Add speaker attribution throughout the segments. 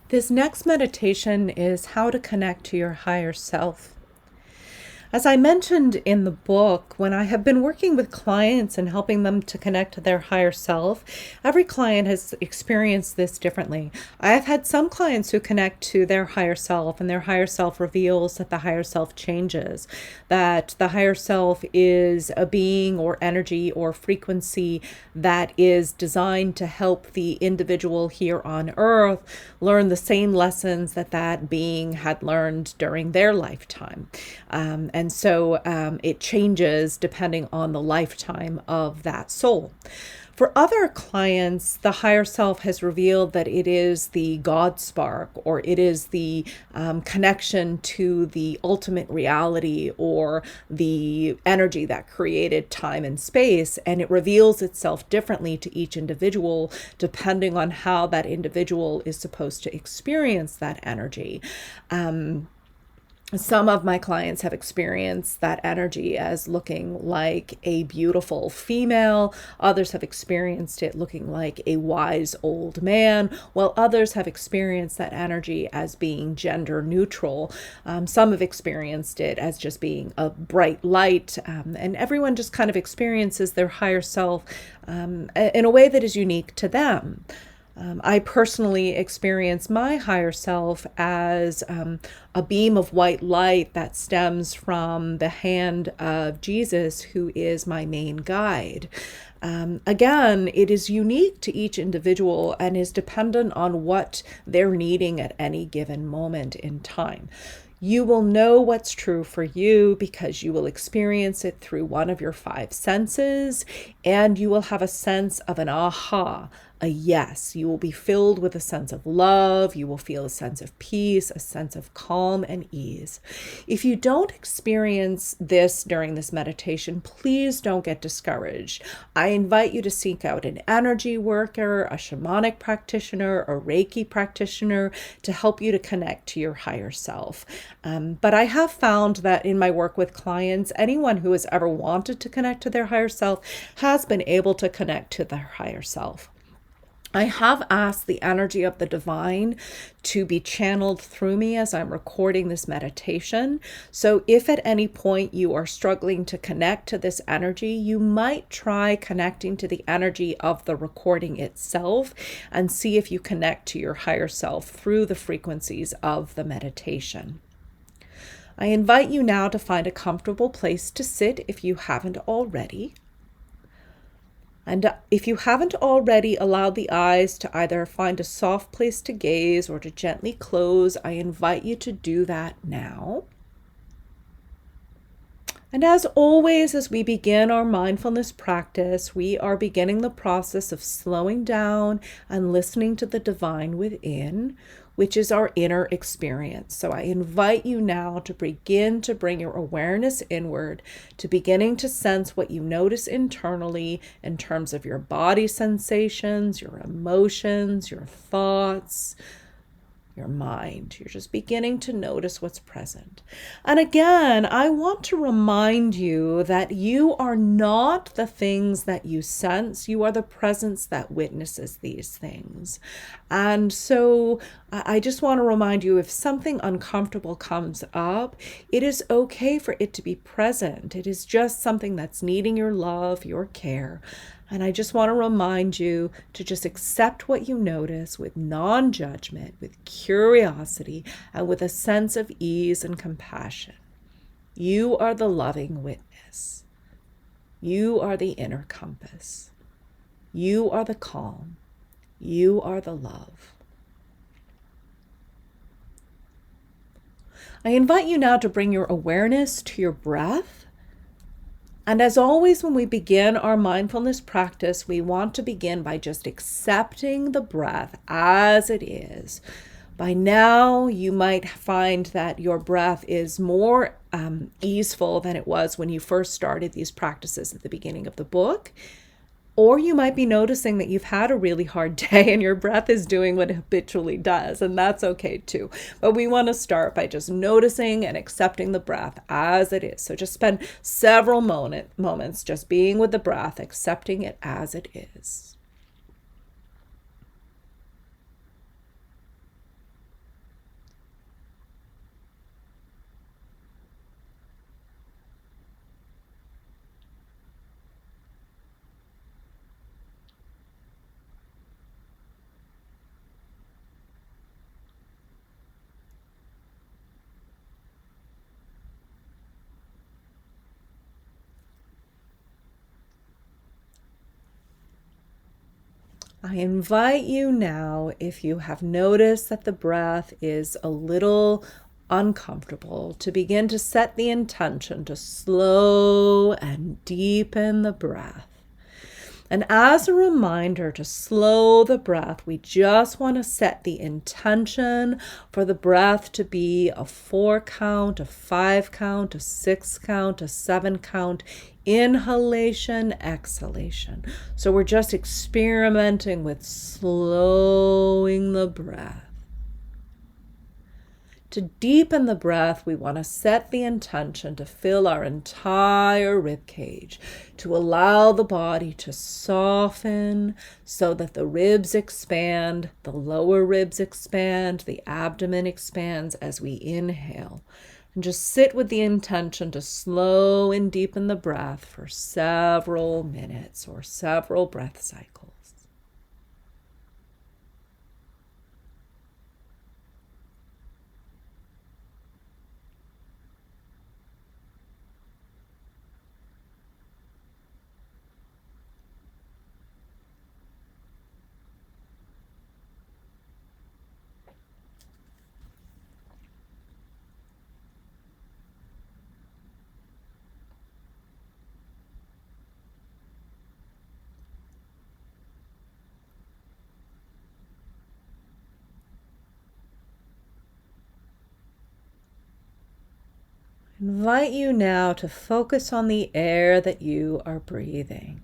Speaker 1: This next meditation is how to connect to your higher self. As I mentioned in the book, when I have been working with clients and helping them to connect to their higher self, every client has experienced this differently. I have had some clients who connect to their higher self, and their higher self reveals that the higher self changes, that the higher self is a being or energy or frequency that is designed to help the individual here on earth learn the same lessons that that being had learned during their lifetime. And so it changes depending on the lifetime of that soul. For other clients, the higher self has revealed that it is the God spark, or it is the connection to the ultimate reality or the energy that created time and space. And it reveals itself differently to each individual depending on how that individual is supposed to experience that energy. Some of my clients have experienced that energy as looking like a beautiful female. Others have experienced it looking like a wise old man, while others have experienced that energy as being gender neutral. Some have experienced it as just being a bright light, and everyone just kind of experiences their higher self in a way that is unique to them. I personally experience my higher self as a beam of white light that stems from the hand of Jesus, who is my main guide. Again, it is unique to each individual and is dependent on what they're needing at any given moment in time. You will know what's true for you because you will experience it through one of your five senses, and you will have a sense of an aha, a yes. You will be filled with a sense of love. You will feel a sense of peace, a sense of calm and ease. If you don't experience this during this meditation, please don't get discouraged. I invite you to seek out an energy worker, a shamanic practitioner, a Reiki practitioner to help you to connect to your higher self. But I have found that in my work with clients, anyone who has ever wanted to connect to their higher self has been able to connect to their higher self. I have asked the energy of the divine to be channeled through me as I'm recording this meditation. So if at any point you are struggling to connect to this energy, you might try connecting to the energy of the recording itself and see if you connect to your higher self through the frequencies of the meditation. I invite you now to find a comfortable place to sit if you haven't already. And if you haven't already allowed the eyes to either find a soft place to gaze or to gently close, I invite you to do that now. And as always, as we begin our mindfulness practice, we are beginning the process of slowing down and listening to the divine within, which is our inner experience. So I invite you now to begin to bring your awareness inward, to beginning to sense what you notice internally in terms of your body sensations, your emotions, your thoughts, your mind. You're just beginning to notice what's present. And again, I want to remind you that you are not the things that you sense. You are the presence that witnesses these things. And so I just want to remind you, if something uncomfortable comes up, it is okay for it to be present. It is just something that's needing your love, your care. And I just want to remind you to just accept what you notice with non-judgment, with curiosity, and with a sense of ease and compassion. You are the loving witness. You are the inner compass. You are the calm. You are the love. I invite you now to bring your awareness to your breath. And as always, when we begin our mindfulness practice, we want to begin by just accepting the breath as it is. By now, you might find that your breath is more easeful than it was when you first started these practices at the beginning of the book. Or you might be noticing that you've had a really hard day and your breath is doing what it habitually does, and that's okay too. But we want to start by just noticing and accepting the breath as it is. So just spend several moments just being with the breath, accepting it as it is. I invite you now, if you have noticed that the breath is a little uncomfortable, to begin to set the intention to slow and deepen the breath. And as a reminder to slow the breath, we just want to set the intention for the breath to be a 4 count, a 5 count, a 6 count, a 7 count, inhalation, exhalation. So we're just experimenting with slowing the breath. To deepen the breath, we want to set the intention to fill our entire rib cage, to allow the body to soften so that the ribs expand, the lower ribs expand, the abdomen expands as we inhale. And just sit with the intention to slow and deepen the breath for several minutes or several breath cycles. Invite you now to focus on the air that you are breathing.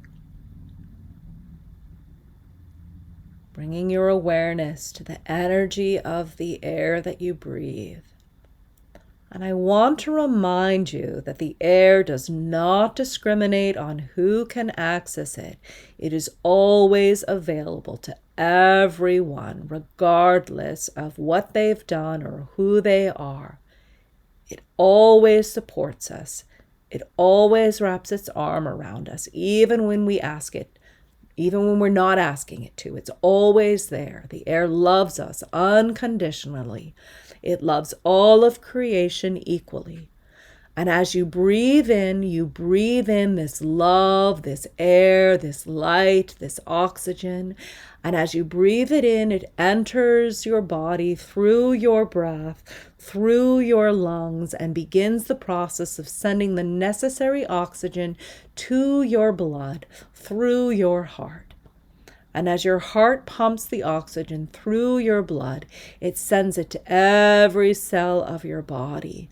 Speaker 1: Bringing your awareness to the energy of the air that you breathe. And I want to remind you that the air does not discriminate on who can access it. It is always available to everyone, regardless of what they've done or who they are. It always supports us. It always wraps its arm around us, even when we ask it, even when we're not asking it to. It's always there. The air loves us unconditionally. It loves all of creation equally. And as you breathe in this love, this air, this light, this oxygen. And as you breathe it in, it enters your body through your breath, through your lungs, and begins the process of sending the necessary oxygen to your blood through your heart. And as your heart pumps the oxygen through your blood, it sends it to every cell of your body.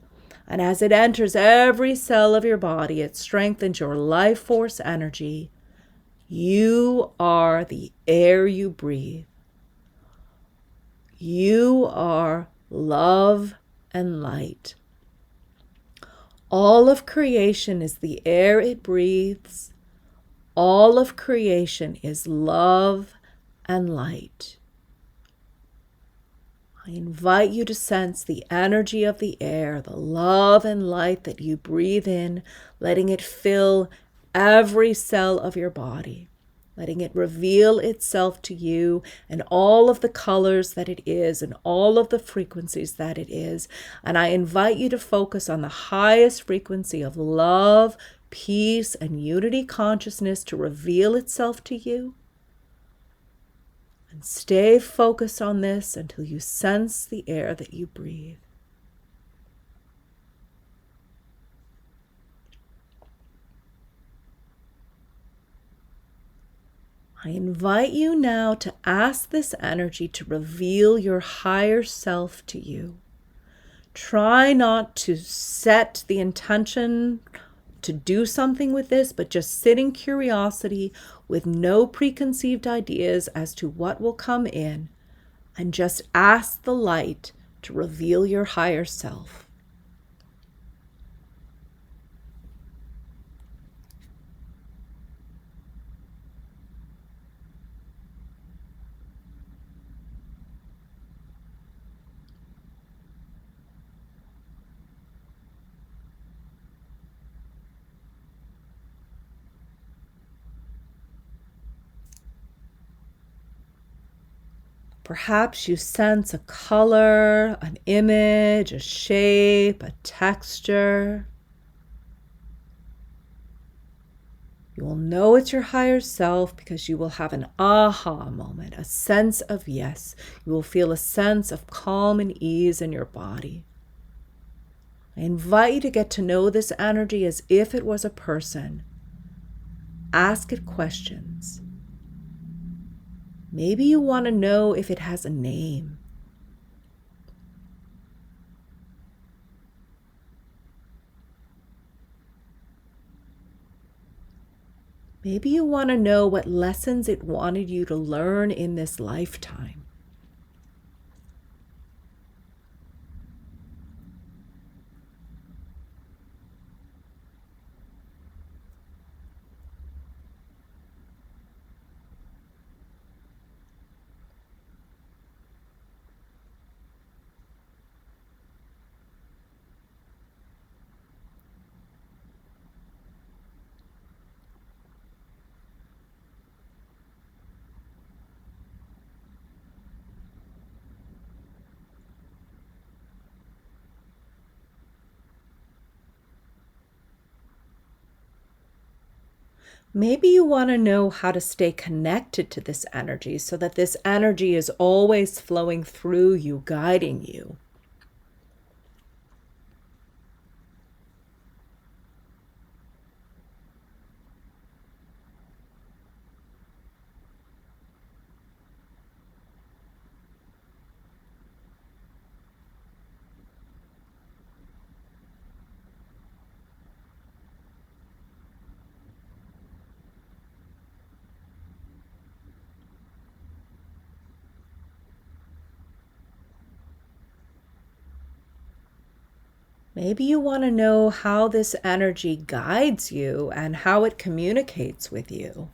Speaker 1: And as it enters every cell of your body, it strengthens your life force energy. You are the air you breathe. You are love and light. All of creation is the air it breathes. All of creation is love and light. I invite you to sense the energy of the air, the love and light that you breathe in, letting it fill every cell of your body, letting it reveal itself to you and all of the colors that it is and all of the frequencies that it is. And I invite you to focus on the highest frequency of love, peace, and unity consciousness to reveal itself to you. And stay focused on this until you sense the air that you breathe. I invite you now to ask this energy to reveal your higher self to you. Try not to set the intention to do something with this, but just sit in curiosity with no preconceived ideas as to what will come in, and just ask the light to reveal your higher self. Perhaps you sense a color, an image, a shape, a texture. You will know it's your higher self because you will have an aha moment, a sense of yes. You will feel a sense of calm and ease in your body. I invite you to get to know this energy as if it was a person. Ask it questions. Maybe you want to know if it has a name. Maybe you want to know what lessons it wanted you to learn in this lifetime. Maybe you want to know how to stay connected to this energy so that this energy is always flowing through you, guiding you. Maybe you want to know how this energy guides you and how it communicates with you.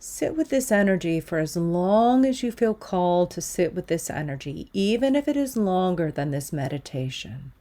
Speaker 1: Sit with this energy for as long as you feel called to sit with this energy, even if it is longer than this meditation.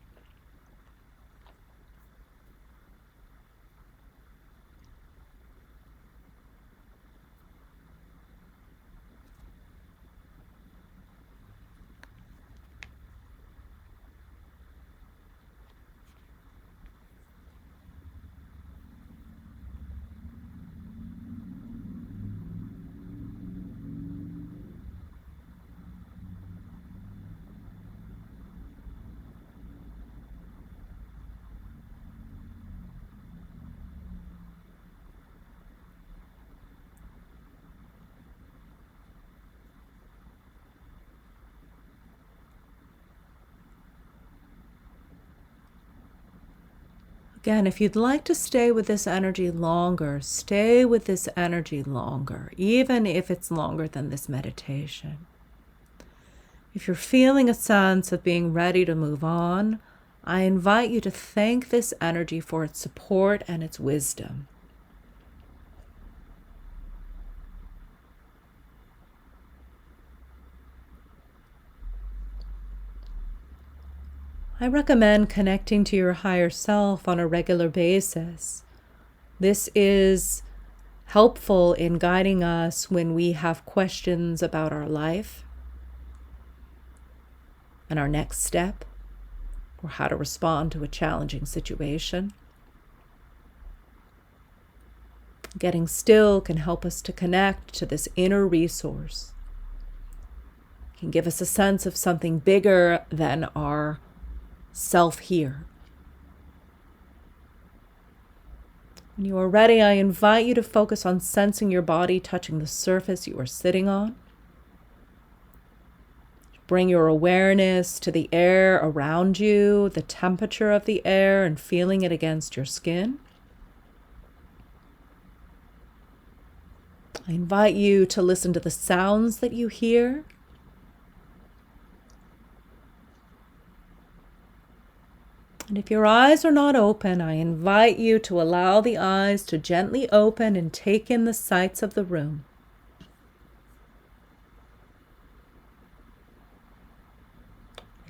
Speaker 1: Again, if you'd like to stay with this energy longer, stay with this energy longer, even if it's longer than this meditation. If you're feeling a sense of being ready to move on, I invite you to thank this energy for its support and its wisdom. I recommend connecting to your higher self on a regular basis. This is helpful in guiding us when we have questions about our life and our next step, or how to respond to a challenging situation. Getting still can help us to connect to this inner resource. It can give us a sense of something bigger than our self here. When you are ready, I invite you to focus on sensing your body touching the surface you are sitting on. Bring your awareness to the air around you, the temperature of the air, and feeling it against your skin. I invite you to listen to the sounds that you hear. And if your eyes are not open, I invite you to allow the eyes to gently open and take in the sights of the room.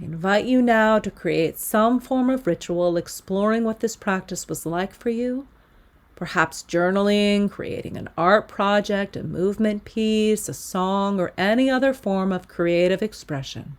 Speaker 1: I invite you now to create some form of ritual exploring what this practice was like for you. Perhaps journaling, creating an art project, a movement piece, a song, or any other form of creative expression.